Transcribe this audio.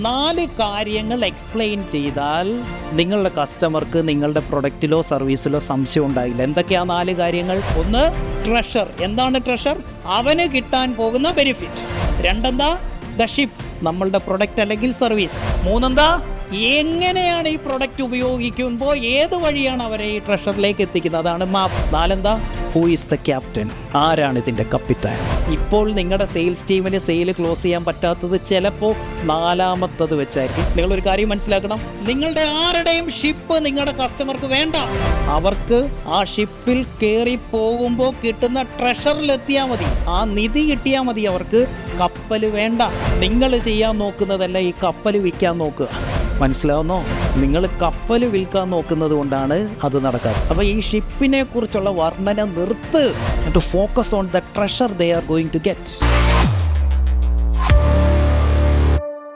4 കാര്യങ്ങൾ എക്സ്പ്ലെയിൻ ചെയ്താൽ നിങ്ങളുടെ കസ്റ്റമർക്ക് നിങ്ങളുടെ പ്രൊഡക്റ്റിലോ സർവീസിലോ സംശയം ഉണ്ടായില്ല. എന്തൊക്കെയാ 4 കാര്യങ്ങൾ? ഒന്ന്, ട്രഷർ. എന്താണ് ട്രഷർ? അവന് കിട്ടാൻ പോകുന്ന ബെനിഫിറ്റ്. 2 എന്താ? ദ ഷിപ്പ്, നമ്മളുടെ പ്രൊഡക്റ്റ് അല്ലെങ്കിൽ സർവീസ്. 3 എന്താ? എങ്ങനെയാണ് ഈ പ്രൊഡക്റ്റ് ഉപയോഗിക്കുമ്പോൾ ഏത് വഴിയാണ് അവരെ ഈ ട്രഷറിലേക്ക് എത്തിക്കുന്നത്, അതാണ് മാപ്പ്. 4 എന്താ? ഹൂ ഈസ് ദ ക്യാപ്റ്റൻ, ആരാണ് ഇതിൻ്റെ കപ്പിത്താൻ. ഇപ്പോൾ നിങ്ങളുടെ സെയിൽസ് ടീമിന് സെയിൽ ക്ലോസ് ചെയ്യാൻ പറ്റാത്തത് ചിലപ്പോൾ 4ാമത്തത് വെച്ചായിരിക്കും. നിങ്ങളൊരു കാര്യം മനസ്സിലാക്കണം, നിങ്ങളുടെ ആരുടെയും ഷിപ്പ് നിങ്ങളുടെ കസ്റ്റമർക്ക് വേണ്ട. അവർക്ക് ആ ഷിപ്പിൽ കയറി പോകുമ്പോൾ കിട്ടുന്ന ട്രഷറിലെത്തിയാൽ മതി, ആ നിധി കിട്ടിയാൽ മതി. അവർക്ക് കപ്പൽ വേണ്ട. നിങ്ങൾ ചെയ്യാൻ നോക്കുന്നതല്ല ഈ കപ്പൽ വിൽക്കാൻ നോക്കുക. മനസ്സിലാവുന്നോ? നിങ്ങൾ കപ്പൽ വിൽക്കാൻ നോക്കുന്നത് കൊണ്ടാണ് അത് നടക്കാറ്. അപ്പോൾ ഈ ഷിപ്പിനെ കുറിച്ചുള്ള വർണ്ണന നിർത്ത്. To focus on the treasure they are going to get.